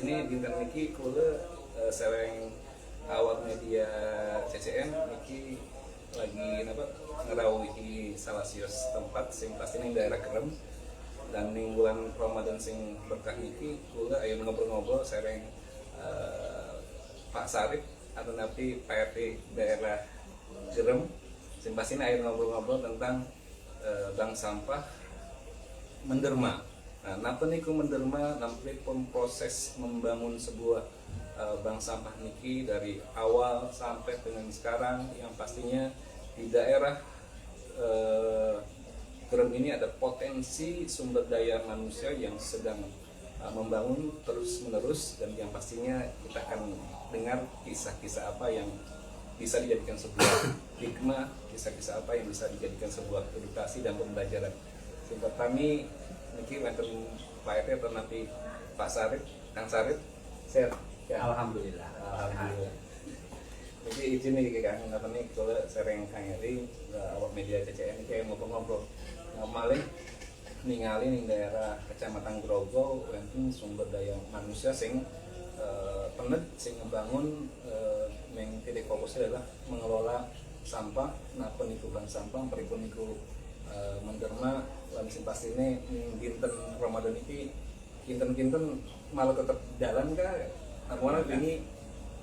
ini dinten niki kula sering awak media CCM niki lagi ngerawuhi salah sios tempat sing pasti ning daerah Kerem, dan ning bulan Ramadan sing berkah niki kula ayo ngobrol-ngobrol sering Pak Sarip atau nanti PRT daerah Kerem sing pasti ayo ngobrol-ngobrol tentang bank sampah menderma. Nah, napa niku menderma nampi proses membangun sebuah bank sampah niki dari awal sampai dengan sekarang, yang pastinya di daerah Kerem ini ada potensi sumber daya manusia yang sedang membangun terus menerus, dan yang pastinya kita akan dengar kisah-kisah apa yang bisa dijadikan sebuah hikmah, kisah-kisah apa yang bisa dijadikan sebuah edukasi dan pembelajaran. Singkat kami niki wonten Pak RT atau nanti Pak Sarip, Kang Sarip, sehat. Ya. Alhamdulillah. Jadi izin nih Kang, ngapa nih kalau sering Kang Eri awak media CCM ini kayak ngobrol-ngobrol maling ningali ning daerah Kecamatan Grogol wonten sumber daya manusia sing penet sing ngebangun yang titik fokusnya adalah mengelola sampah. Napa niku bank sampah pripun niku menderma lan sing pastine dinten Ramadan iki kinten-kinten malah tetap jalan kah? Namun ini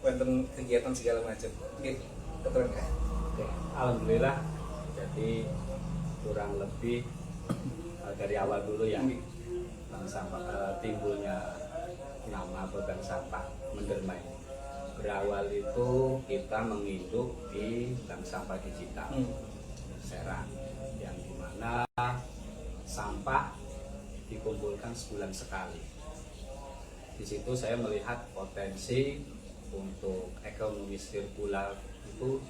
wonten kegiatan segala macam. Nggih, keterangan kah? Oke, alhamdulillah. Jadi kurang lebih dari awal dulu ya bank sampah timbulnya nama bank sampah menderma ini. Berawal itu kita menginduk di bank sampah digital Serang, yang dimana sampah dikumpulkan sebulan sekali. Di situ saya melihat potensi untuk ekonomi sirkular itu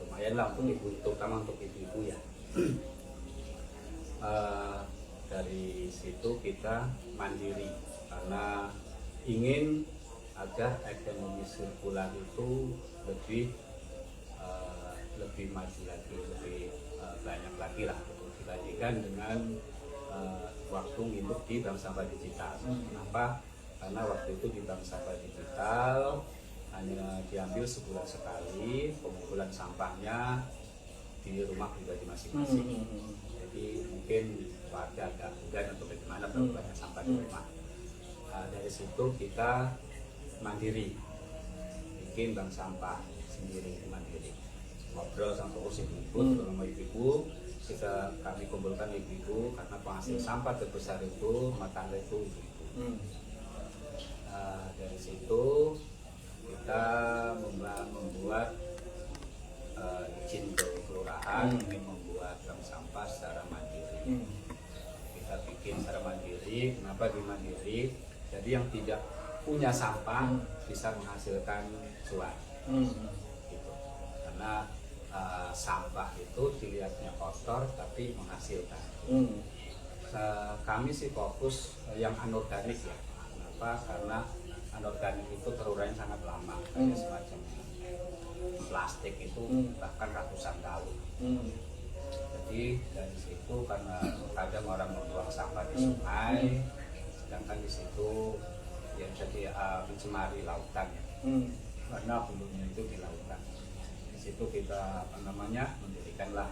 lumayan lah untuk ibu, terutama untuk ibu-ibu ya. Dari situ kita mandiri karena ingin agar ekonomi sirkular itu lebih maju lagi, lebih banyak lagi lah dibandingkan dengan waktu nginduk di bank sampah digital. Kenapa? Karena waktu itu di bank sampah digital hanya diambil sebulan sekali, pengumpulan sampahnya di rumah pribadi masing-masing. Jadi mungkin warga agak enggan atau bagaimana banyak sampah di rumah. Dari situ kita mandiri, bikin bank sampah sendiri, mandiri. Ngobrol sama pengurus ibu-ibu, sama ibu-ibu, kami kumpulkan ibu-ibu karena penghasil sampah terbesar itu rumah tangga itu ibu-ibu. Dari situ kita membuat izin ke kelurahan ingin membuat bank sampah secara mandiri. Kita bikin secara mandiri. Kenapa di mandiri? Jadi yang tidak punya sampah bisa menghasilkan cuan. Gitu. Karena sampah itu dilihatnya kotor tapi menghasilkan. Kami sih fokus yang anorganik ya. Kenapa? Karena anorganik itu terurainya sangat lama, kayak semacam plastik itu bahkan ratusan tahun. Jadi dari situ karena kadang orang membuang sampah di sungai, sedangkan di situ ya jadi mencemari lautan ya. Karena hulunya itu di lautan. Di situ kita mendirikanlah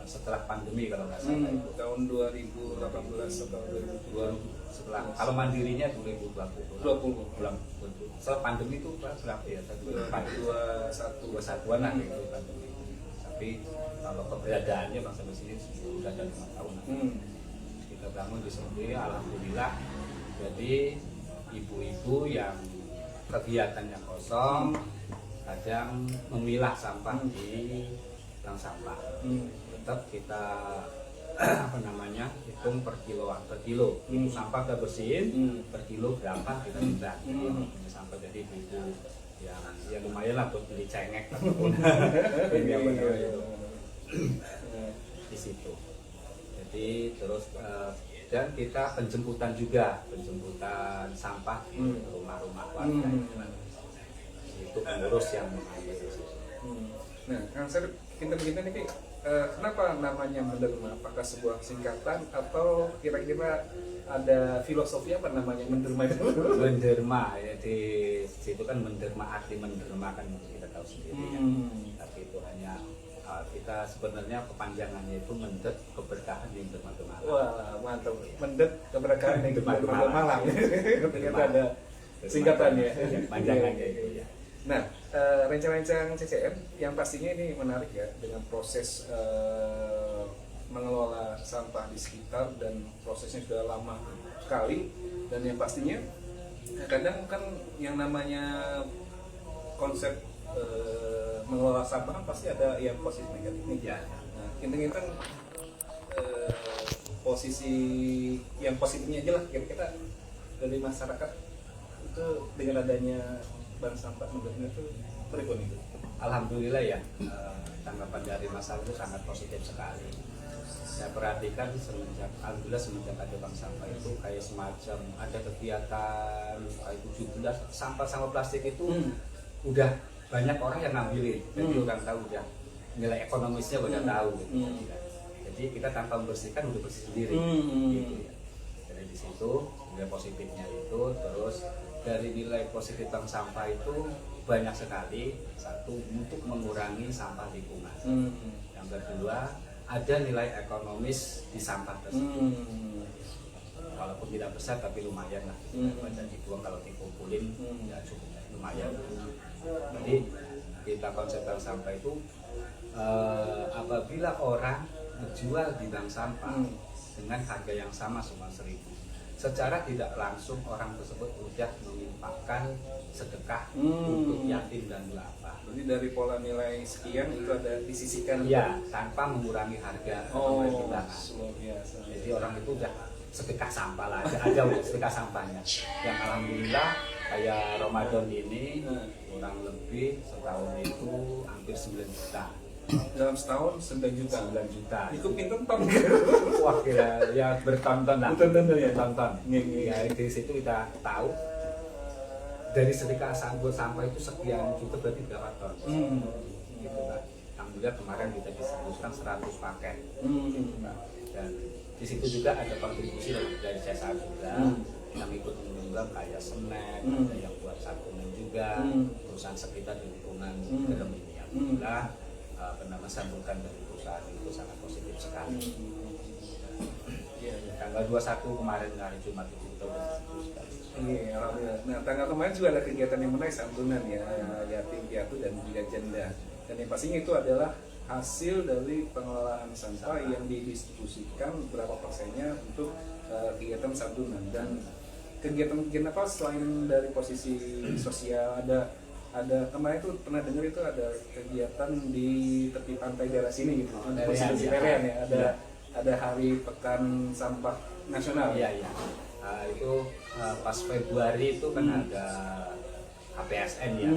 setelah pandemi kalau nggak salah itu tahun 2018 atau 2020. Setelah kalau mandirinya 2020 bulan setelah pandemi itu berapa ya? 2021 lah itu pandemi. Tapi kalau keberadaannya bangsa di sini sudah ada 5 tahun. Kita bangun di sini, alhamdulillah. Jadi ibu-ibu yang kegiatannya kosong kadang memilah sampah di bank sampah. Tetap kita hitung per kilo sampah kita bersihin per kilo berapa kita hitung sampah. Jadi ibu yang lumayan lah buat beli cengek ataupun di situ. Jadi terus dan kita penjemputan sampah di rumah-rumah warga. Itu pengurus yang mengambil di situ. Nah, Kang Sarip, kita nih kenapa namanya menderma? Apakah sebuah singkatan atau kira-kira ada filosofi apa namanya menderma itu? Menderma, ya di situ kan menderma, arti menderma kan kita tahu sendiri ya. Tapi itu hanya kita sebenarnya kepanjangannya itu mendet keberkahan yang bermalam. Wah, mantap. Mendet keberkahan yang bermalam. Ternyata ada singkatannya. Panjangannya itu ya. Nah, rencang-rencang CCM yang pastinya ini menarik ya, dengan proses mengelola sampah di sekitar, dan prosesnya sudah lama sekali, dan yang pastinya kadang kan yang namanya konsep mengelola sampah kan pasti ada yang positif negatifnya ya. Nah, intinya kan posisi yang positifnya aja lah, kira-kira dari masyarakat itu dengan adanya bank sampah menderma itu berikut itu. Alhamdulillah ya, tanggapan dari masyarakat itu sangat positif sekali. Saya perhatikan alhamdulillah semenjak ada bank sampah itu kayak semacam ada kegiatan kayak 17 sampah plastik itu udah banyak orang yang ngambilin, jadi orang tahu udah nilai ekonomisnya udah tahu gitu. Jadi kita tanpa membersihkan udah bersih sendiri gitu ya. Dari di situ nilai positifnya itu, terus dari nilai positif bank sampah itu banyak sekali. Satu, untuk mengurangi sampah lingkungan. Yang kedua, ada nilai ekonomis di sampah tersebut. Walaupun tidak besar tapi lumayan lah. Banyak dibuang, kalau dikumpulin ya cukup lumayan. Jadi kita konsep bank sampah itu apabila orang menjual di bank sampah dengan harga yang sama cuma 1.000, secara tidak langsung orang tersebut sudah mengimpakkan sedekah untuk yatim dan duafa. Jadi dari pola nilai sekian itu ada disisihkan ya, tanpa mengurangi harga luar biasa. Jadi orang itu udah sedekah sampah lah, ada sedekah sampahnya. Yang alhamdulillah kayak Ramadan ini kurang lebih setahun itu hampir 9 juta. Dalam setahun 9 juta. 9 juta. Itu pinter ton. Wah, kira ya bertonton lah. Bertonton ya. Bertonton. Ya di situ kita tahu dari sedekah sampah itu sekian juta berarti berapa ton. Gitu kan. Alhamdulillah kemarin kita distribusikan 100 paket. Gitu kan. Dan di situ juga ada kontribusi dari saya juga yang ikut menyumbang kayak snack, ada yang buat sabungan juga, perusahaan sekitar di lingkungan Gerem ini. Alhamdulillah sambutan dari perusahaan itu sangat positif sekali. Tanggal 21 kemarin hari Jumat itu kita berdistribusikan. Iya, alhamdulillah. Nah, tanggal kemarin juga ada kegiatan yang menarik, santunan ya, yatim piatu dan juga janda. Dan yang pastinya itu adalah hasil dari pengelolaan sampah yang didistribusikan berapa persennya untuk kegiatan santunan. Dan kegiatan apa selain dari posisi sosial, ada kemarin tuh pernah dengar itu ada kegiatan di tepi pantai daerah sini gitu, posisi Pelean ya, ada hari pekan sampah nasional. Iya. Itu pas Februari itu kan ada HPSN ya,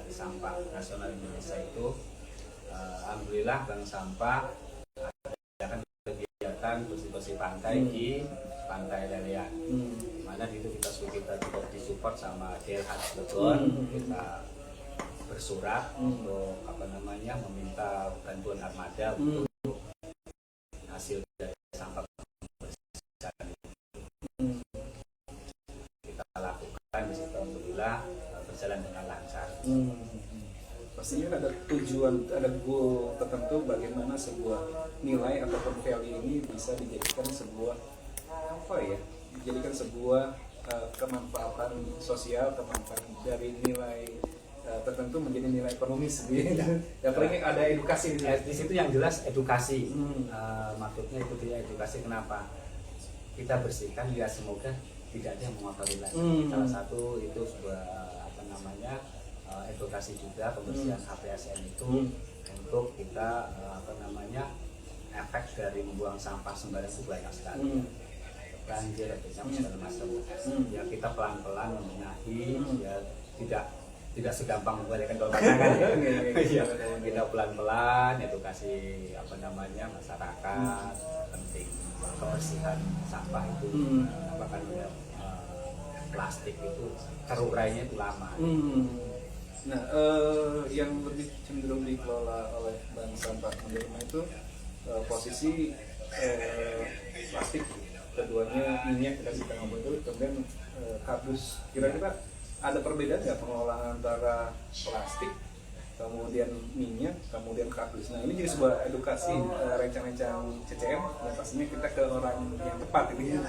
hari sampah nasional Indonesia itu. Alhamdulillah bank sampah ada kegiatan bersih-bersih pantai di Pantai Lelean. Mana itu kita juga disupport sama DLH Cilegon. Kita bersurat untuk meminta bantuan armada untuk hasil dari sampah pembersihan itu. Kita lakukan di situ, alhamdulillah berjalan dengan lancar. Pastinya ada tujuan, ada goal tertentu bagaimana sebuah nilai ataupun value ini bisa dijadikan sebuah dijadikan sebuah kemanfaatan sosial, kemanfaatan dari nilai tertentu menjadi nilai ekonomis gitu. Dan paling ada edukasi di situ yang jelas edukasi. Maksudnya itu dia edukasi, kenapa kita bersihkan ya semoga tidak ada yang mengotori lagi. Salah satu itu sebuah edukasi juga pembersihan HPSN itu untuk kita efek dari membuang sampah sembarang itu banyak sekali. Banjir atau segala macam. Ya kita pelan-pelan membenahi, ya tidak segampang membalikan telapak tangan ya. Kita pelan-pelan edukasi masyarakat penting kebersihan sampah itu. Plastik itu terurainya itu lama. Nah, yang lebih cenderung dikelola oleh bank sampah menderma itu itu posisi plastik, keduanya minyak kita ngomong itu, kemudian kardus. Kira-kira ada perbedaan nggak pengelolaan antara plastik, kemudian minyak, kemudian kardus? Nah ini jadi sebuah edukasi rencang-rencang CCM yang pastinya kita ke orang yang tepat ini.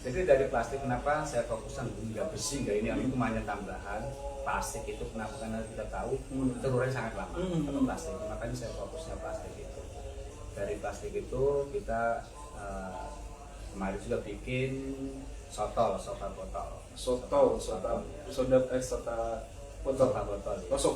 Jadi dari plastik kenapa saya fokuskan nggak bersih nggak ini itu hanya tambahan. Plastik itu kenapa, karena kita tahu telurnya sangat lama kalau plastik, makanya saya fokusnya plastik itu. Dari plastik itu kita kemarin juga bikin soda botol. Soda botol. Oh, soda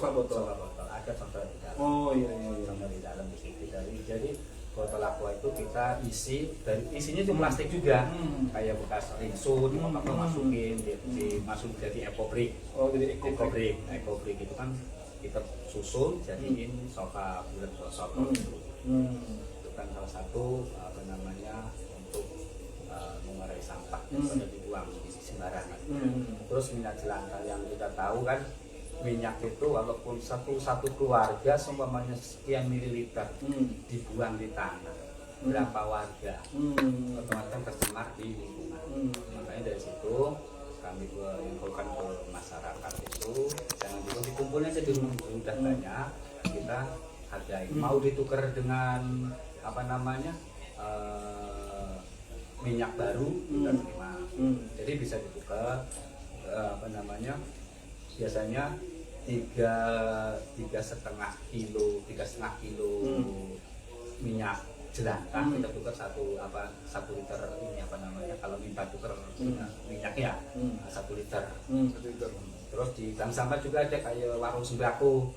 botol. Ada soda di dalam. Oh iya. Soda di dalam di situ. Jadi botol aqua itu kita isi, dan isinya itu plastik juga, kayak bekas rinso masukin, dimasukin jadi ekobrik. Oh, jadi ekobrik itu kan kita susun jadiin sofa bulat sofa itu kan salah satu apa namanya untuk mengurai sampah pada dibuang di sembarangan. Terus minyak jelantah yang kita tahu kan, minyak itu walaupun satu keluarga seumpamanya sekian mililiter dibuang di tanah, berapa warga otomatis tercemar di lingkungan. Makanya dari situ kami infokan ke masyarakat itu jangan dulu dikumpulnya aja di rumah, sudah banyak kita hargai. Mau ditukar dengan apa namanya minyak baru kita terima. Jadi bisa ditukar apa namanya, biasanya tiga setengah kilo minyak jelantah kita tukar satu liter ini apa namanya, kalau minta tukar minyaknya 1 liter. Terus di bank sampah juga ada kayak warung sembako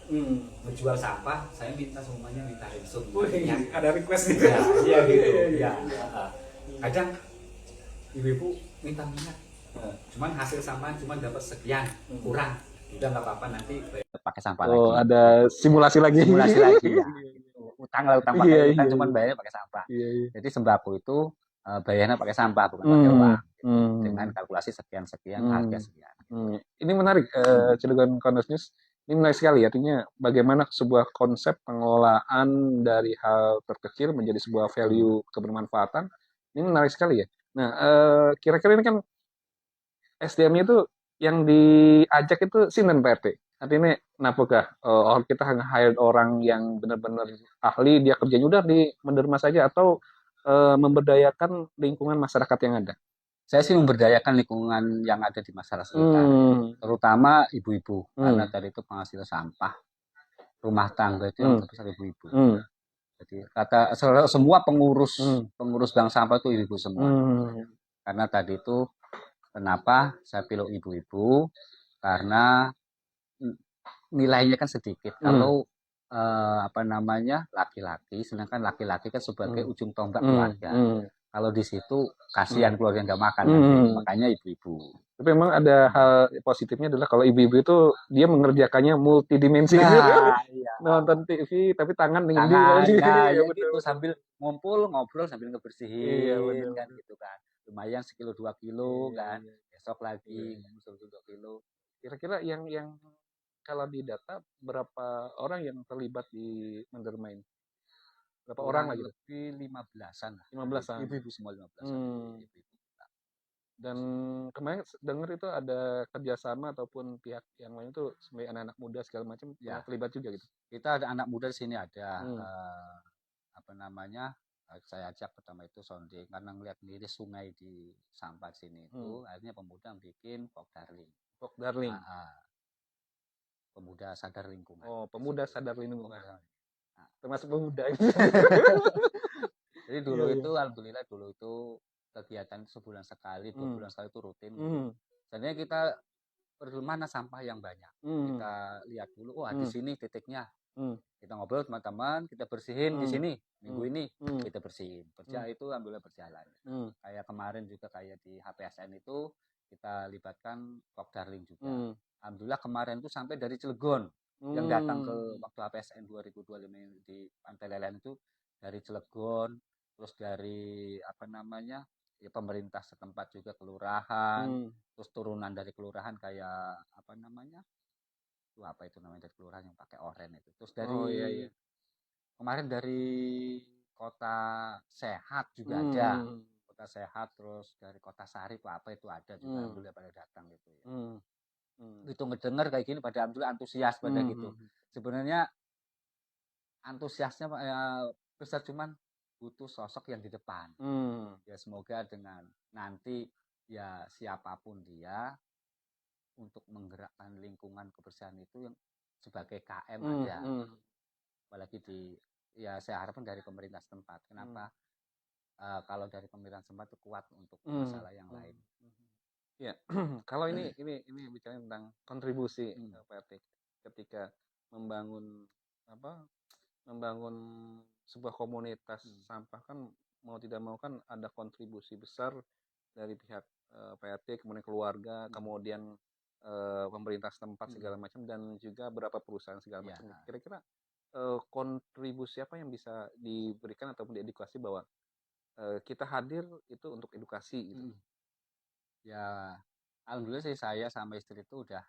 menjual sampah, saya minta semuanya minta langsung. Ada request gitu. Iya gitu ya. Kadang ibu-ibu minta minyak, cuman hasil sampah cuman dapat sekian, kurang, udah nggak apa-apa, nanti pakai sampah lagi. Oh, ada simulasi lagi ya. Utang pakai utang, cuman bayarnya pakai sampah. Jadi sembako itu bayarnya pakai sampah, bukan pakai uang, dengan kalkulasi sekian harga sekian. Ini menarik, Cilegon Corners News. Ini menarik sekali, artinya bagaimana sebuah konsep pengelolaan dari hal terkecil menjadi sebuah value kebermanfaatan. Ini menarik sekali ya. Nah, kira-kira ini kan SDM-nya itu yang diajak itu sinten Pak RT. Artinya napakah kita hire orang yang benar-benar ahli, dia kerjanya udah di menderma saja, atau memberdayakan lingkungan masyarakat yang ada? Saya sih memberdayakan lingkungan yang ada di masyarakat sekitar, terutama ibu-ibu, karena tadi itu penghasil sampah rumah tangga itu yang terbesar ibu-ibu. Jadi semua pengurus bank sampah itu ibu-ibu semua. Karena tadi itu kenapa saya pilih ibu-ibu, karena nilainya kan sedikit. Kalau apa namanya laki-laki, sedangkan laki-laki kan sebagai ujung tombak keluarga. Kalau di situ kasihan keluarga nggak makan, makanya ibu-ibu. Tapi memang ada hal positifnya adalah kalau ibu-ibu itu dia mengerjakannya multidimensi. Iya. Nonton TV tapi tangan dengan dia. Ya gitu, sambil ngobrol sambil ngebersihin, kan gitu kan. Lumayan 1-2 kilo kan. Besok lagi 1-2 kilo. Kira-kira yang kalau di data berapa orang yang terlibat di Mendermain? Berapa orang lagi? Lebih 15-an. 15-an. Ibu-ibu semua 15-an. Dan kemarin dengar itu ada kerjasama ataupun pihak yang lain itu sebagai anak-anak muda segala macam terlibat juga gitu. Kita ada anak muda di sini ada apa namanya, saya ajak pertama itu sounding karena ngeliat sendiri sungai di sampah sini itu akhirnya pemuda yang bikin Pok Darling. Pemuda sadar lingkungan. Oh, pemuda sadar lingkungan. Termasuk pemuda. Jadi dulu itu alhamdulillah dulu itu kegiatan sebulan sekali, 2 bulan sekali itu rutin. Sebenarnya kita mana sampah yang banyak. Kita lihat dulu, di sini titiknya. Kita ngobrol teman-teman, kita bersihin di sini. Minggu ini kita bersihin. Kerja itu alhamdulillah berjalan. Kayak kemarin juga kayak di HPSN itu kita libatkan Pok Darling juga. Alhamdulillah kemarin itu sampai dari Cilegon yang datang ke waktu HPSN 2025 di Pantai Lelen itu dari Cilegon, terus dari apa namanya ya pemerintah setempat juga, kelurahan, terus turunan dari kelurahan kayak apa namanya, itu apa itu namanya dari kelurahan yang pakai oren itu, terus dari kemarin dari kota sehat juga ada, Hmm. kota sehat, terus dari kota Sari apa itu ada juga, alhamdulillah pada datang gitu ya. Hmm. Hmm. Itu ngedenger kayak gini pada alhamdulillah antusias pada gitu. Sebenarnya antusiasnya Pak, ya besar, cuman butuh sosok yang di depan. Hmm. Ya semoga dengan nanti ya siapapun dia untuk menggerakkan lingkungan kebersihan itu yang sebagai KM ada. Apalagi ya saya harapkan dari pemerintah setempat. Kenapa? Kalau dari pemerintah setempat itu kuat untuk masalah yang lain. Ya, kalau ini bicara tentang kontribusi Pak RT ketika membangun membangun sebuah komunitas sampah kan mau tidak mau kan ada kontribusi besar dari pihak Pak RT, kemudian keluarga, kemudian pemerintah setempat segala macam dan juga beberapa perusahaan segala macam. Kira-kira kontribusi apa yang bisa diberikan ataupun diedukasi bahwa kita hadir itu untuk edukasi gitu. Ya, alhamdulillah sih saya sama istri itu udah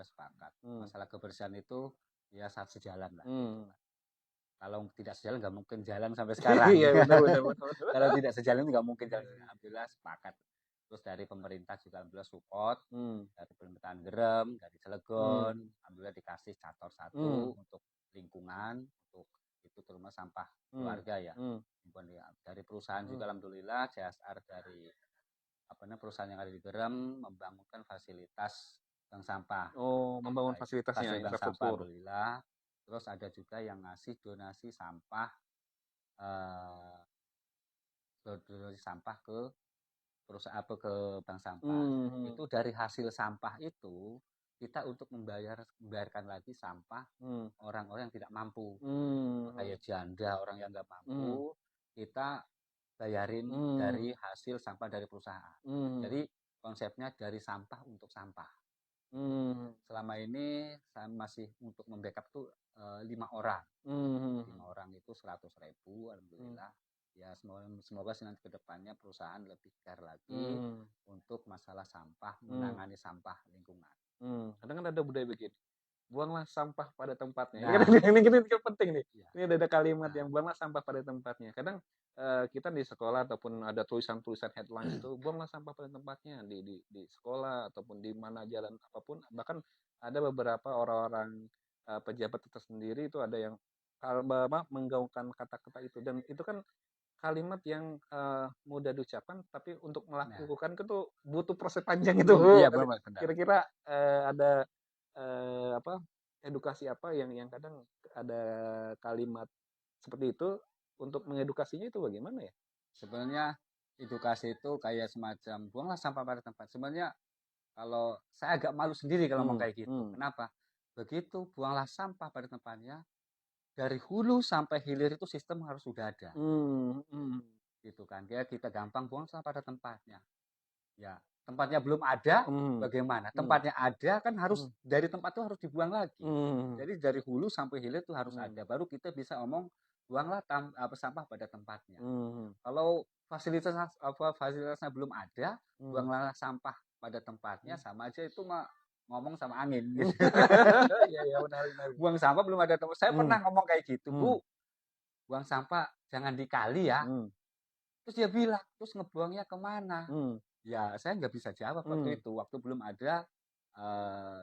sepakat. Masalah kebersihan itu ya saat sejalan lah. Gitu. Kalau tidak sejalan nggak mungkin jalan sampai sekarang. Iya, benar. Kalau tidak sejalan nggak mungkin jalan. Alhamdulillah sepakat. Terus dari pemerintah juga alhamdulillah support. Dari pemerintahan Gerem, dari Cilegon, alhamdulillah dikasih cator 1 untuk lingkungan, untuk itu terutama sampah keluarga ya. Dari perusahaan juga alhamdulillah CSR dari perusahaan yang ada di Gerem membangunkan fasilitas bank sampah. Oh, membangun fasilitasnya, bank sampah infrastruktur. alhamdulillah. Terus ada juga yang ngasih donasi sampah ke perusahaan ke bank sampah. Itu dari hasil sampah itu kita untuk membayarkan lagi sampah orang-orang yang tidak mampu. Kayak janda, orang yang nggak mampu, kita bayarin dari hasil sampah dari perusahaan. Jadi konsepnya dari sampah untuk sampah. Selama ini saya masih untuk membackup tuh 5 orang. 5 orang itu 100.000 alhamdulillah. Ya semoga sih nanti kedepannya perusahaan lebih care lagi untuk masalah sampah, menangani sampah lingkungan. Kadang kan ada budaya begini, buanglah sampah pada tempatnya. Nah, ini penting nih. Ya. Ini ada kalimat yang buanglah sampah pada tempatnya. Kadang kita di sekolah ataupun ada tulisan-tulisan headline itu buanglah sampah pada tempatnya di sekolah ataupun di mana jalan apapun. Bahkan ada beberapa orang-orang pejabat tersendiri itu ada yang menggaungkan kata-kata itu dan itu kan kalimat yang mudah diucapkan tapi untuk melakukan itu butuh proses panjang itu. Iya, benar. Kira-kira ada edukasi apa yang kadang ada kalimat seperti itu untuk mengedukasinya itu bagaimana ya? Sebenarnya edukasi itu kayak semacam buanglah sampah pada tempat. Sebenarnya kalau saya agak malu sendiri kalau ngomong kayak gitu. Kenapa? Begitu buanglah sampah pada tempatnya, dari hulu sampai hilir itu sistem harus sudah ada. Gitu kan. Kita gampang buang sampah pada tempatnya. Ya, tempatnya belum ada, bagaimana? Tempatnya ada kan harus dari tempat itu harus dibuang lagi. Jadi dari hulu sampai hilir itu harus ada. Baru kita bisa ngomong buanglah sampah pada tempatnya. Kalau fasilitasnya belum ada, buanglah sampah pada tempatnya, sama aja itu mah ngomong sama angin gitu. Iya, benar. Buang sampah belum ada tempat. Saya pernah ngomong kayak gitu, Bu. Buang sampah jangan di kali ya. Terus dia bilang, terus ngebuangnya kemana? Ya saya nggak bisa jawab waktu itu. Waktu belum ada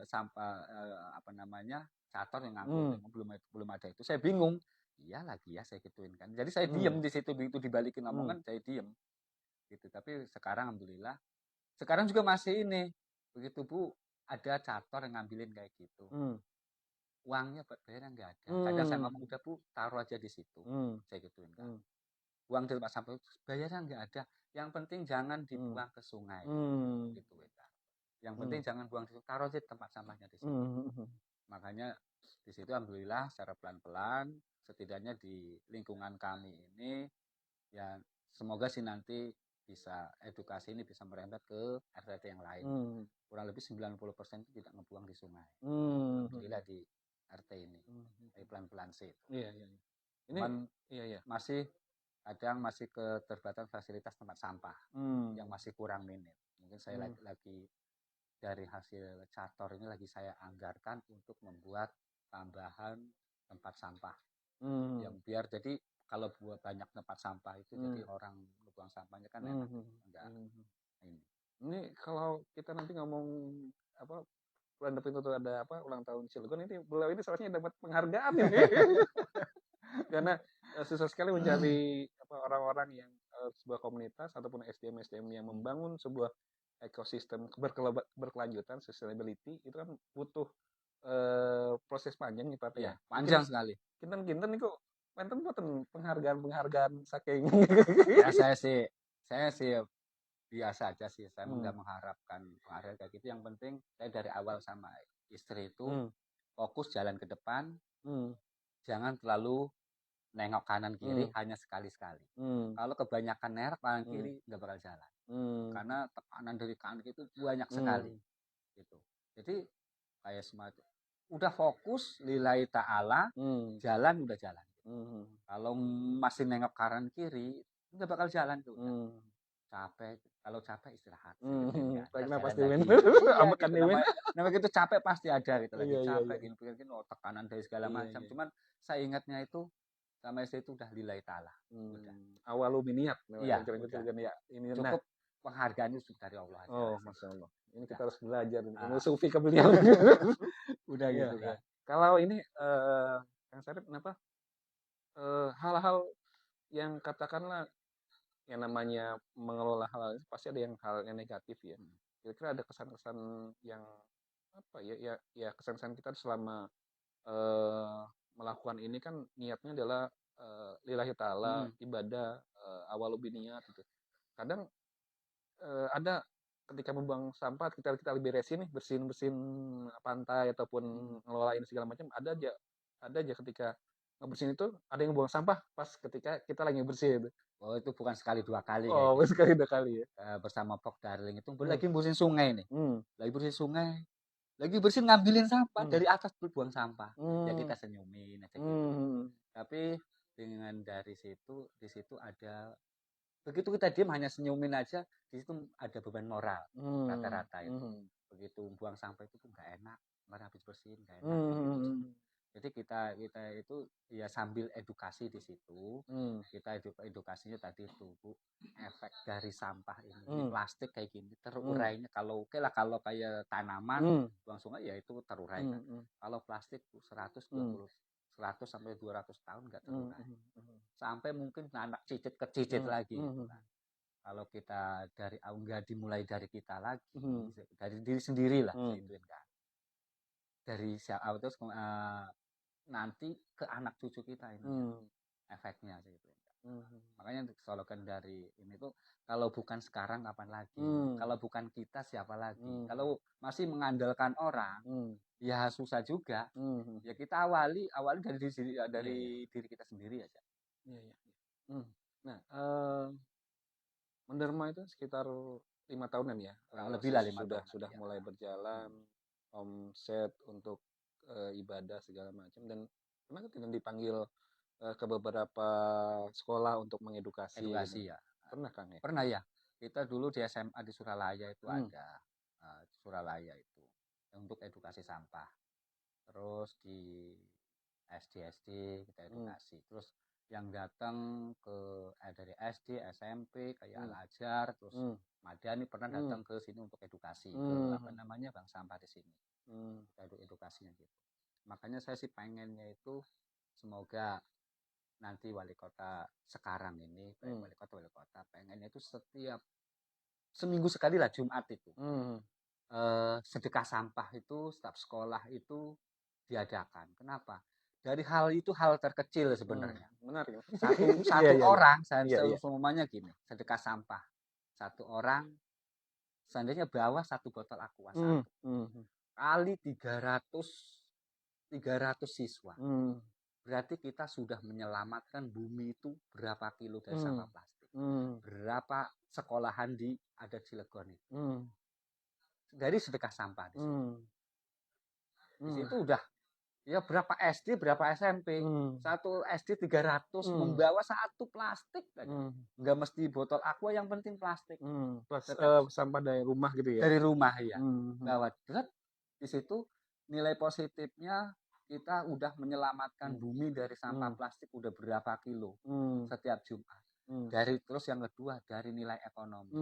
sampah cator yang ngangkut, belum ada itu. Saya bingung. Iya lagi ya saya gituin kan. Jadi saya diem di situ, begitu dibalikin omongan saya diem. Gitu. Tapi sekarang alhamdulillah, sekarang juga masih ini. Begitu Bu, ada cator yang ngambilin kayak gitu. Uangnya bayarnya nggak ada. Kadang saya ngomong udah Bu, taruh aja di situ. Saya gituin kan. Uang di tempat sampah bayarnya nggak ada. Yang penting jangan dibuang ke sungai. Gitu kan. Yang penting jangan buang di situ, taruh aja di tempat sampahnya di situ. Makanya di situ alhamdulillah secara pelan-pelan setidaknya di lingkungan kami ini ya semoga sih nanti bisa edukasi ini bisa merembet ke RT yang lain. Kurang lebih 90% itu tidak ngebuang di sungai. Alhamdulillah di RT ini. Tapi pelan-pelan sih. Iya. Cuman masih kadang masih keterbatasan fasilitas tempat sampah yang masih kurang minim. Mungkin saya lagi dari hasil cator ini lagi saya anggarkan untuk membuat tambahan tempat sampah yang biar jadi kalau buat banyak tempat sampah itu jadi orang buang sampahnya kan enak, enggak ini. Ini kalau kita nanti ngomong apa bulan depan itu ada apa ulang tahun Cilegon, ini beliau ini seharusnya dapat penghargaan ini. Karena susah sekali mencari orang-orang yang sebuah komunitas ataupun SDM yang membangun sebuah ekosistem berkelanjutan, sustainability itu kan butuh proses panjang nih Pak ya. ya. Panjang sekali. Kinten nih kok enten buatan penghargaan saking. Ya saya sih biasa aja sih. Saya nggak mengharapkan penghargaan kayak gitu. Yang penting saya dari awal sama istri itu fokus jalan ke depan. Jangan terlalu nengok kanan kiri, hanya sekali-sekali. Kalau kebanyakan nengok kanan kiri nggak bakal jalan. Karena tekanan dari kanan itu banyak sekali. Gitu. Jadi kayak semacam udah fokus lillahi ta'ala, jalan udah jalan. Kalau masih nengok kanan kiri nggak bakal jalan tuh. Capek, kalau capek istirahat. Pasti win. Namanya gitu capek pasti ada gitu lagi. Capek gini tekanan dari segala macam. Cuman saya ingatnya itu sama istri itu udah lillahi ta'ala. Awalu biniat. Iya. Ini cukup penghargaan itu dari Allah aja. Oh, Masya Allah. Ini kita harus belajar. Ini sufi ke beliau. Udah gitu kan. Kalau ini Kang Sarip kenapa hal-hal yang katakanlah yang namanya mengelola hal itu pasti ada hal yang negatif ya. Kira-kira ada kesan-kesan yang apa ya kesan-kesan kita selama melakukan ini kan niatnya adalah lillahi ta'ala, ibadah, awalu biniyat gitu. Kadang ada ketika membuang sampah kita beresin nih, bersihin pantai ataupun ngelolain segala macam, ada aja ketika ngebersihin itu ada yang buang sampah pas ketika kita lagi bersih itu. Oh, itu bukan sekali dua kali. Oh, bukan sekali dua kali ya. Bersama Pok Darling itu lagi bersihin sungai nih. Lagi bersihin sungai. Lagi bersihin ngambilin sampah dari atas buang sampah. Ya kita senyumin aja gitu. Tapi dengan di situ ada begitu kita diam hanya senyumin aja, di situ ada beban moral rata-rata itu. Begitu buang sampah itu tuh nggak enak, nggak habis bersihin nggak enak. Gitu. Jadi kita itu ya sambil edukasi di situ, kita edukasinya tadi itu Bu, efek dari sampah ini plastik kayak gini terurainya kalau kayak tanaman buang sungai ya itu terurai kan. Kalau plastik 100 sampai 200 tahun nggak terurai. Sampai mungkin anak cicit ke cicit lagi. Kalau kita dimulai dari kita lagi, dari diri sendiri lah, kan. Dari terus nanti ke anak cucu kita ini efeknya gitu. Makanya slogan dari ini tuh kalau bukan sekarang kapan lagi, kalau bukan kita siapa lagi. Kalau masih mengandalkan orang ya susah juga. Ya kita awali dari diri kita sendiri aja. Nah, Menderma itu sekitar 5 tahunan ya. Lebih lah 5 tahun. Sudah mulai berjalan, omset untuk ibadah segala macam, dan pernah tidak dipanggil ke beberapa sekolah untuk mengedukasi gitu? Ya pernah Kang ya? Pernah ya, kita dulu di SMA di Suralaya itu ada Suralaya itu untuk edukasi sampah, terus di SD kita edukasi, terus yang datang dari SD SMP kayak Al-Azhar, terus Madani pernah datang ke sini untuk edukasi bank sampah di sini. Edukasinya gitu. Makanya saya sih pengennya itu semoga nanti wali kota sekarang ini wali kota pengennya itu setiap seminggu sekali lah Jumat itu sedekah sampah itu setiap sekolah itu diadakan. Kenapa? Dari hal terkecil sebenarnya. Menarik. Satu orang semuanya gini, sedekah sampah. Satu orang seandainya bawa 1 botol aqua kali 300 siswa. Berarti kita sudah menyelamatkan bumi itu berapa kilo dari sampah plastik. Berapa sekolahan ada Cilegon itu. Dari sedekah sampah di situ. Di situ udah ya berapa SD, berapa SMP. Satu SD 300 membawa 1 plastik aja. Enggak mesti botol aqua, yang penting plastik. Sampah dari rumah gitu ya. Dari rumah ya. Bawa di situ nilai positifnya kita udah menyelamatkan bumi dari sampah plastik udah berapa kilo setiap Jumat. Dari terus yang kedua dari nilai ekonomis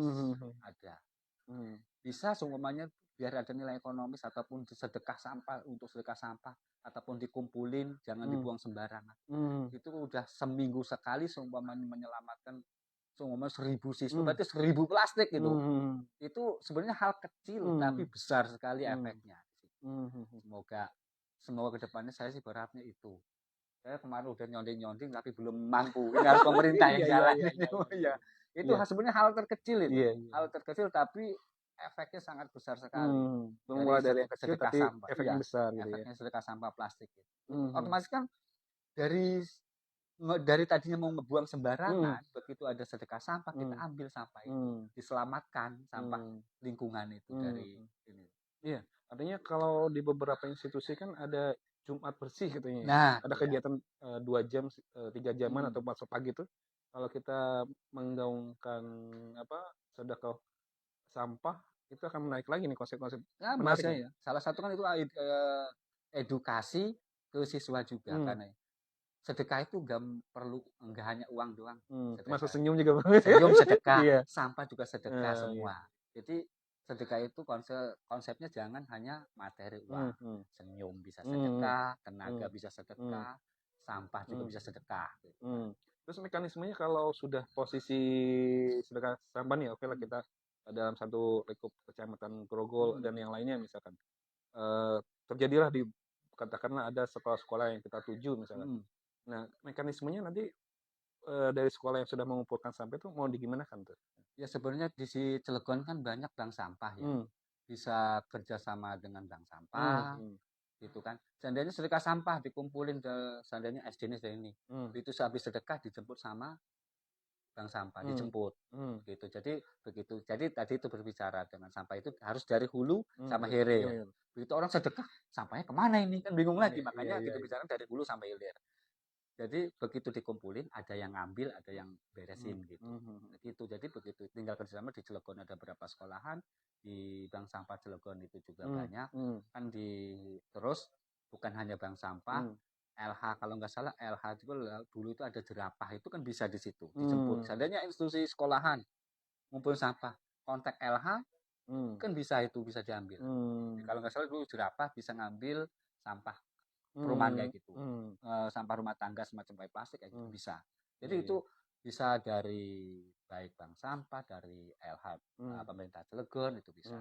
ada. Bisa seumpamanya biar ada nilai ekonomis ataupun sedekah sampah untuk sedekah sampah ataupun dikumpulin jangan dibuang sembarangan. Itu udah seminggu sekali seumpamanya menyelamatkan seumpamanya 1000 siswa berarti 1000 plastik gitu. Itu sebenarnya hal kecil tapi besar sekali efeknya. Semoga kedepannya saya sih berharapnya itu. Saya kemarin udah nyonding-nyonding tapi belum mampu. Ini harus pemerintah yang jalan. Itu sebenarnya hal terkecil itu. Hal terkecil tapi efeknya sangat besar sekali. Mulai dari yang kecil tapi sampah. efeknya besar gitu efeknya sedekah sampah plastik. Otomatis kan dari tadinya mau ngebuang sembarangan, begitu ada sedekah sampah kita ambil sampah itu, diselamatkan sampah lingkungan itu dari ini. Iya, artinya kalau di beberapa institusi kan ada Jumat bersih katanya. Nah, ada kegiatan 2 jam, 3 jaman atau masuk pagi tuh. Kalau kita menggaungkan sedekah sampah itu akan menaik lagi nih konsep-konsep menariknya ya. Salah satu kan itu edukasi ke siswa juga karena sedekah itu enggak hanya uang doang. Termasuk senyum juga. Senyum sedekah, sampah juga sedekah semua. Jadi sedekah itu konsepnya jangan hanya materi uang. Senyum bisa sedekah, tenaga bisa sedekah, sampah juga bisa sedekah. Terus mekanismenya kalau sudah posisi sedekah sampah nih, oke lah kita dalam satu lingkup kecamatan Grogol dan yang lainnya misalkan terjadilah katakanlah ada sekolah-sekolah yang kita tuju misalkan. Nah, mekanismenya nanti dari sekolah yang sudah mengumpulkan sampah itu mau digimanakan tuh? Ya sebenarnya di Cilegon kan banyak bank sampah ya. Bisa kerjasama dengan bank sampah, gitu kan. Seandainya sedekah sampah dikumpulin seandainya SD ini, itu habis sedekah dijemput sama bank sampah, dijemput, gitu. Jadi begitu. Jadi tadi itu berbicara dengan sampah itu harus dari hulu sampai hilir. Begitu orang sedekah, sampahnya kemana ini kan bingung lagi. Makanya kita bicara dari hulu sampai hilir. Jadi begitu dikumpulin ada yang ngambil, ada yang beresin gitu. Gitu. Jadi begitu tinggal kerjasama di Cilegon ada beberapa sekolahan, di bank sampah Cilegon itu juga banyak. Kan terus bukan hanya bank sampah, LH kalau nggak salah LH juga dulu itu ada jerapah itu kan bisa di situ dijemput. Seandainya institusi sekolahan ngumpul sampah, kontak LH kan bisa diambil. Kalau nggak salah dulu jerapah bisa ngambil sampah perumahan kayak gitu, sampah rumah tangga semacam plastik kayak gitu bisa. Jadi itu bisa dari baik bank sampah, dari LH pemerintah Cilegon itu bisa.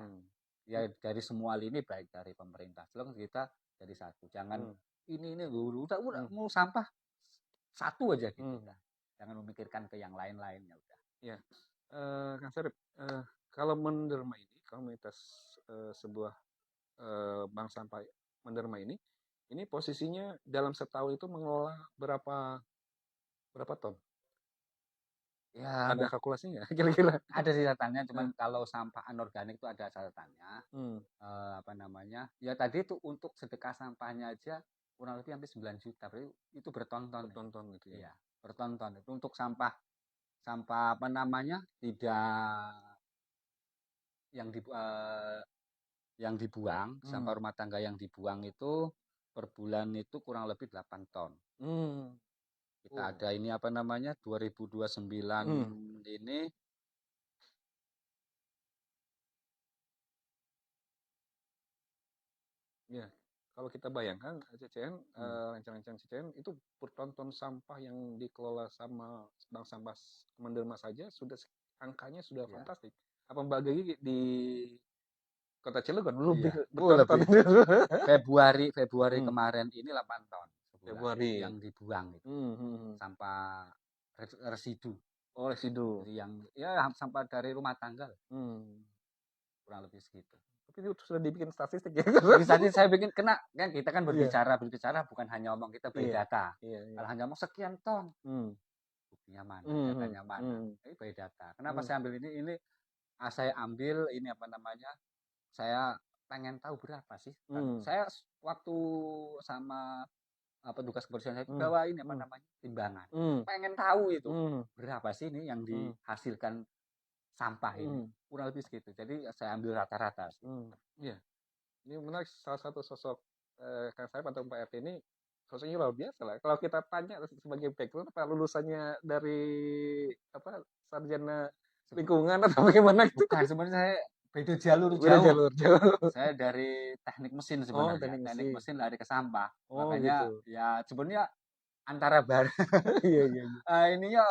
Ya dari semua lini baik dari pemerintah Cilegon kita jadi satu. Jangan ini udah mau sampah satu aja gitu. Jangan memikirkan ke yang lain-lainnya udah. Ya, Kang Syarif, kalau Menderma ini komunitas sebuah bank sampah Menderma ini posisinya dalam setahun itu mengelola berapa ton? Ya, ada kalkulasinya kira-kira? Ada sih catatannya, cuman kalau sampah anorganik itu ada catatannya. Ya tadi itu untuk sedekah sampahnya aja kurang lebih hampir 9 juta, berarti itu bertonton gitu ya. Iya, bertonton. Itu untuk sampah tidak yang dibuang, sampah rumah tangga yang dibuang itu per bulan itu kurang lebih 8 ton. Kita ada ini 2029 ini ya. Kalau kita bayangkan CCN, rencana-rencana CCN itu per ton sampah yang dikelola sama bank sampah Menderma saja sudah angkanya sudah fantastik. Apa bagi di Kota Cilegon lebih berton-ton. Februari kemarin ini 8 ton Februari yang dibuang itu. Sampah residu. Oh, residu. Yang sampah dari rumah tangga. Kurang lebih segitu. Tapi itu sudah dibikin statistik ya. Tadi saya bikin kan kita kan berbicara bukan hanya ngomong kita beri data. Kalau hanya ngomong sekian ton. Buktinya mana, datanya mana. Ini beri data. Kenapa saya ambil ini? Saya ambil ini saya pengen tahu berapa sih. Saya waktu sama petugas kebersihan saya bawa ini timbangan. Pengen tahu itu berapa sih ini yang dihasilkan sampah ini. Kurang lebih segitu. Jadi saya ambil rata-rata. Iya. Ini menarik, salah satu sosok Kang Sarip atau Pak RT ini sosoknya luar biasa lah. Kalau kita tanya sebagai background apa lulusannya dari apa sarjana lingkungan atau bagaimana itu? Bukan, sebenarnya saya beda jalur Beda jauh. jalur jauh. Saya dari teknik mesin Oh, sebenarnya. teknik Teknik mesin. mesin lari ke sampah. Oh, Makanya gitu. ya sebenarnya antara bar Iya, iya, iya. ininya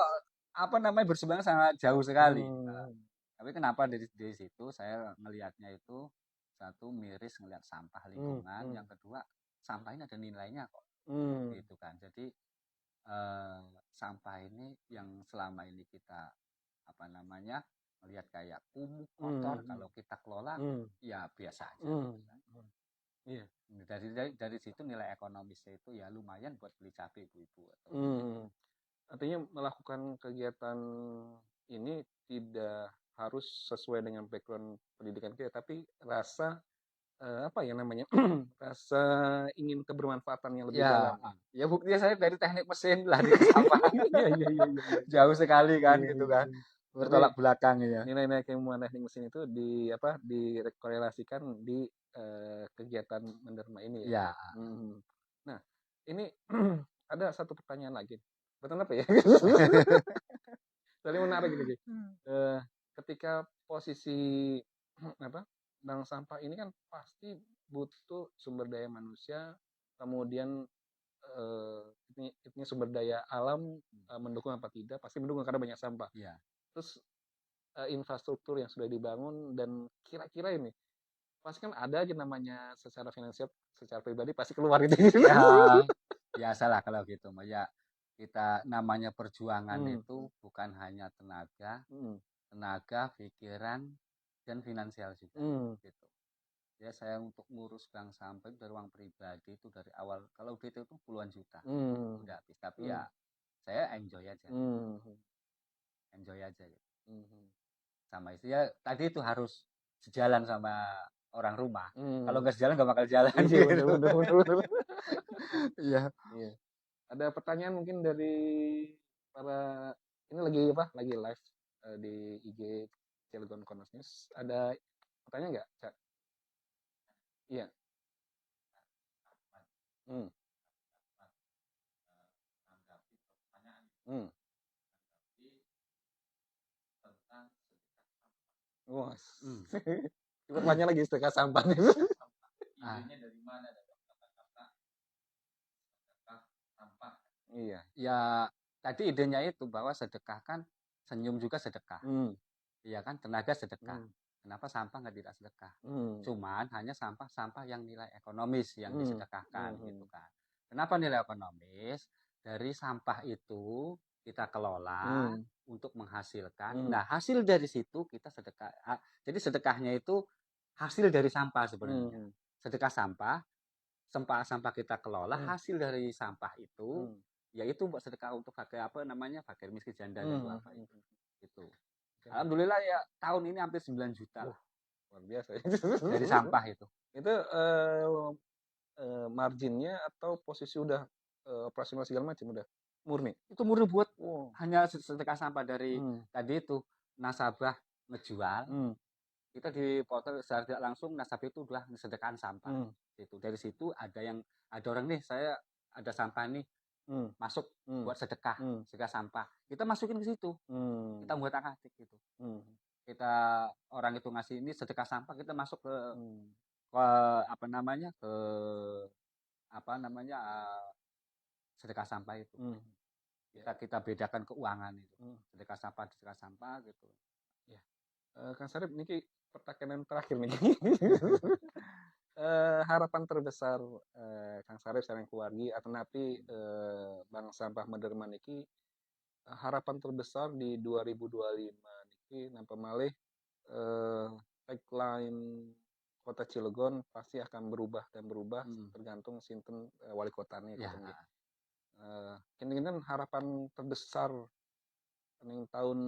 apa namanya bersebelahan sangat jauh sekali. Hmm. Tapi kenapa dari situ saya ngelihatnya itu satu miris ngelihat sampah lingkungan, yang kedua sampah ini ada nilainya kok. Gitu kan. Jadi sampah ini yang selama ini kita apa namanya melihat kayak kumuh kotor, kalau kita kelola ya biasa aja. Iya. Dari situ nilai ekonomisnya itu ya lumayan buat beli cabai ibu-ibu. Artinya melakukan kegiatan ini tidak harus sesuai dengan background pendidikan kita, tapi rasa apa ya namanya rasa ingin kebermanfaatan yang lebih dalam. Ya buktinya saya dari teknik mesin lari ke sampah. Iya, iya, iya, iya. Jauh sekali kan Iya, gitu iya, kan. iya. Bertolak belakang ya. Nilai-nilai keilmuan teknik mesin itu dikorelasikan di kegiatan Menderma ini ya. Ya. Nah, ini ada satu pertanyaan lagi. Betul apa ya? Soalnya menarik gitu. Ketika posisi apa bank sampah ini kan pasti butuh sumber daya manusia, kemudian ini sumber daya alam mendukung apa tidak? Pasti mendukung karena banyak sampah. Iya. Terus infrastruktur yang sudah dibangun dan kira-kira ini pasti kan ada aja namanya secara finansial, secara pribadi pasti keluar itu. Ya, biasalah kalau gitu. Ya kita namanya perjuangan itu bukan hanya tenaga, pikiran, dan finansial juga. Gitu. Ya saya untuk ngurus bank sampah itu dari uang pribadi itu dari awal kalau duit itu puluhan juta udah habis. Tapi ya saya enjoy aja gitu. Sama istri ya tadi itu harus sejalan sama orang rumah. Kalau nggak sejalan nggak bakal jalan. Iya, bener. Iya. Ada pertanyaan mungkin dari para ini lagi apa? Lagi live di IG Cilegon Corners News. Ada pertanyaan nggak, Cak? Iya. Hmm. Wah. Kita tanya lagi sedekah sampah. Idenya dari mana? Sampah. Iya. Ya tadi idenya itu bahwa sedekah kan senyum juga sedekah. Iya kan tenaga sedekah. Kenapa sampah nggak tidak sedekah? Cuman hanya sampah yang nilai ekonomis yang disedekahkan gitu kan. Kenapa nilai ekonomis? Dari sampah itu kita kelola untuk menghasilkan. Nah hasil dari situ kita sedekah. Jadi sedekahnya itu hasil dari sampah sebenarnya. Sedekah sampah kita kelola, hasil dari sampah itu yaitu buat sedekah untuk pakai apa namanya fakir miskin janda dan apa itu. Gitu. Alhamdulillah ya tahun ini hampir 9 juta lah. Luar biasa ya. Dari sampah itu. Itu marginnya atau posisi udah operasional segala macam udah murni? Itu murni buat hanya sedekah sampah dari tadi itu nasabah ngejual. Kita dipotong secara tidak langsung nasabah itu udah sedekahan sampah. Gitu. Dari situ ada orang nih saya ada sampah nih masuk buat sedekah sampah. Kita masukin ke situ. Kita buat akad gitu. Kita orang itu ngasih ini sedekah sampah kita masuk ke sedekah sampah itu. Kita bedakan keuangan itu. Sedekah sampah gitu. Ya. Kang Sarip ini pertanyaan terakhir nih. Harapan terbesar Kang Sarip sareng keluarga atau napi Bank Sampah Menderma niki harapan terbesar di 2025 niki nampak malih tagline Kota Cilegon pasti akan berubah tergantung sinten wali kotanya ya. Kini harapan terbesar ning tahun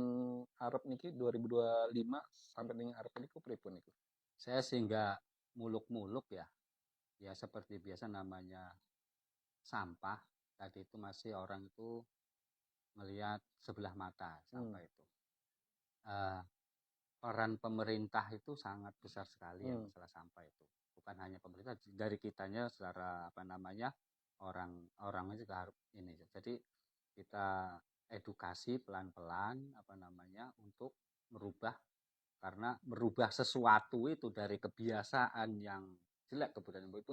arep niki 2025 sampai ning arep niku pripun niku? Saya sih nggak muluk-muluk ya. Ya seperti biasa namanya sampah. Tadi itu masih orang itu melihat sebelah mata sampah itu. Peran pemerintah itu sangat besar sekali ya masalah sampah itu. bukan hanya pemerintah, dari kitanya secara apa namanya orang-orangnya juga harus ini. Jadi kita edukasi pelan-pelan apa namanya untuk merubah, karena merubah sesuatu itu dari kebiasaan yang jelek, kemudian itu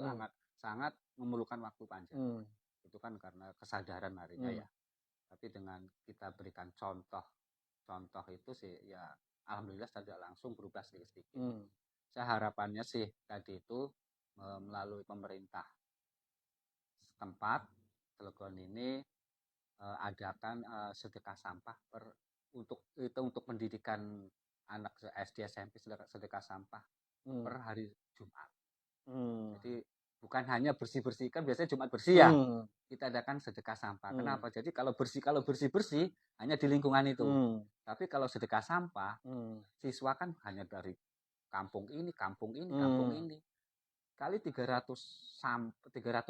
sangat memerlukan waktu panjang. Itu kan karena kesadaran harinya ya. Tapi dengan kita berikan contoh itu sih ya alhamdulillah tidak langsung berubah sedikit-sedikit. Saya harapannya sih tadi itu melalui pemerintah setempat Cilegon ini adakan sedekah sampah untuk pendidikan anak SD SMP, sedekah sampah per hari Jumat. Jadi bukan hanya bersih-bersih, kan biasanya Jumat bersih ya. Kita adakan sedekah sampah. Kenapa? Jadi kalau bersih hanya di lingkungan itu. Tapi kalau sedekah sampah, siswa kan hanya dari kampung ini. Kali 300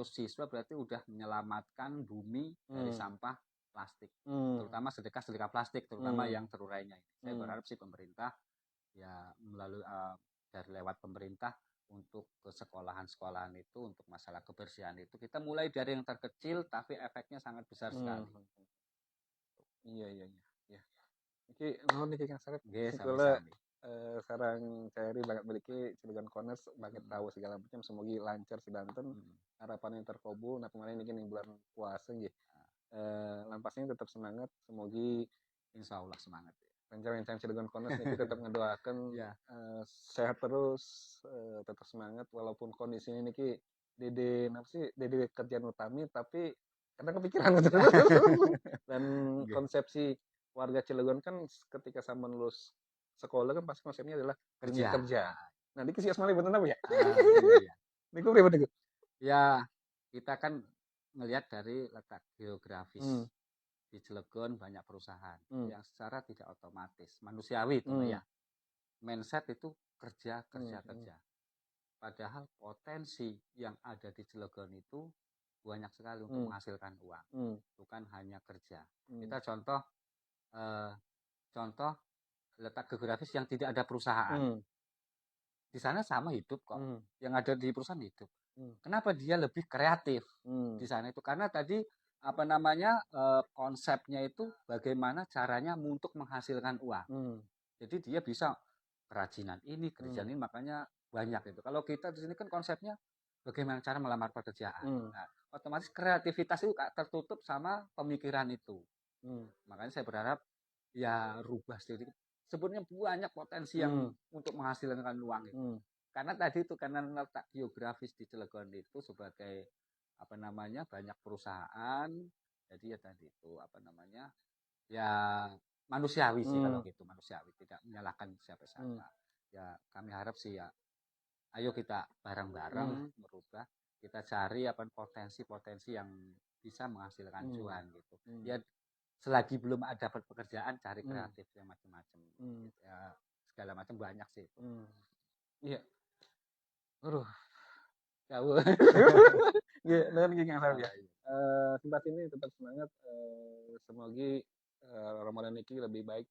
siswa berarti udah menyelamatkan bumi dari sampah plastik. Terutama sedekah plastik, terutama yang terurainya ini. Saya berharap sih pemerintah ya melalui dari lewat pemerintah untuk ke sekolahan itu untuk masalah kebersihan itu kita mulai dari yang terkecil tapi efeknya sangat besar sekali. Iya. Oke, nuhun nih Kang Sarip. Nggih, Kula sami-sami. sareng Ceri banget memiliki Cilegon Corners banget tahu segala macam, semoga lancar sedanten. Harapan yang terkabul nah kemarin ini bulan puasa nggih. Lampasnya tetap semangat, semoga insyaallah semangat ya. Rencana Cilegon Corners ini tetap ngedoakan sehat terus, tetap semangat walaupun kondisinya ini ki dede kerjaan utami tapi kadang kepikiran dan konsepsi warga Cilegon kan ketika sama lulus sekolah kan pasti konsepnya adalah kerja. Nah, ini sih asmane bener apa ya? Iya. Niku pripun niku? Ya, kita kan ngelihat dari letak geografis. Di Cilegon banyak perusahaan yang secara tidak otomatis manusiawi itu ya. Mindset itu kerja. Padahal potensi yang ada di Cilegon itu banyak sekali untuk menghasilkan uang. Bukan hanya kerja. Kita contoh letak geografis yang tidak ada perusahaan. Di sana sama hidup kok. Yang ada di perusahaan hidup. Kenapa dia lebih kreatif di sana itu? Karena tadi konsepnya itu bagaimana caranya untuk menghasilkan uang. Jadi dia bisa kerajinan ini, makanya banyak itu. Kalau kita di sini kan konsepnya bagaimana cara melamar pekerjaan. Nah, otomatis kreativitas itu tertutup sama pemikiran itu. Makanya saya berharap ya rubah sedikit. Sebenarnya banyak potensi yang untuk menghasilkan uang itu. Karena tadi itu karena letak geografis di Cilegon itu sebagai banyak perusahaan, jadi ya tadi itu ya manusiawi sih kalau gitu, manusiawi, tidak menyalahkan siapa-siapa. Ya kami harap sih ya ayo kita bareng-bareng merubah, kita cari potensi-potensi yang bisa menghasilkan cuan gitu. Ya selagi belum ada pekerjaan cari kreatif yang macam-macam. Ya segala macam banyak sih itu. Iya. Aduh. Jauh. Ya, dan Kang Sarip ya. Tempat ini tetap semangat. Semoga Ramadan ini lebih baik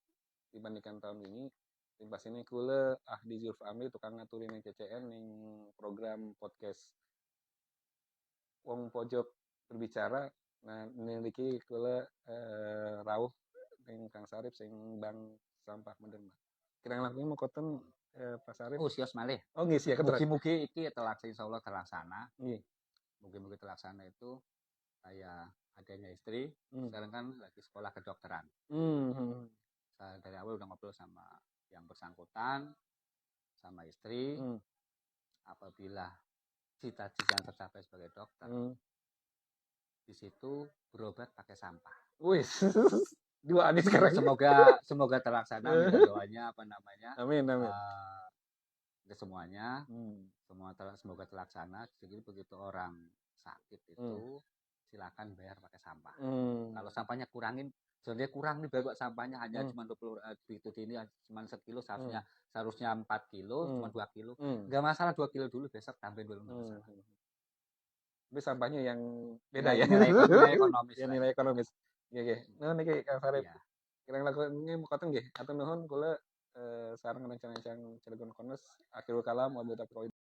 dibandingkan tahun ini. Tempat ini kula Ahdi Zulf Amri tukang ngaturin CCN yang program podcast Wong Pojok berbicara. Nah, niki kula rawuh dengan Kang Sarip sing Bang Sampah Meden. Kira-kira mau koten Pak Sarip. Oh, sios malih. Oh, nggih sia keterak. Mugi-mugi iki insyaallah terlaksana. Nggih. Mugi-mugi terlaksana itu saya adanya istri, sekarang kan lagi sekolah kedokteran. Saya dari awal udah ngobrol sama yang bersangkutan, sama istri, apabila cita-cita yang tercapai sebagai dokter, di situ berobat pakai sampah. Wih, dua nih sekarang. Semoga terlaksana. Minta doanya Amin. Semuanya, semoga terlaksana. Jadi begitu orang sakit itu silakan bayar pakai sampah. Kalau sampahnya kurangin, sebenarnya kurang nih bawa sampahnya hanya cuma 20 itu ini cuma 1 kilo, seharusnya 4 kilo, cuma 2 kilo. Enggak masalah 2 kilo dulu, besok tambahin dulu enggak masalah. Tapi sampahnya yang beda ya. Nilai ekonomis. Ya, nilai ekonomis. Nggih. Nuhun niki Kang Sarip. Kirang lakunya mau koten nggih. Atur nuhun kula sareng rencana-rencana Cilegon Corners. Akhirul kalam wabillahi taufiq.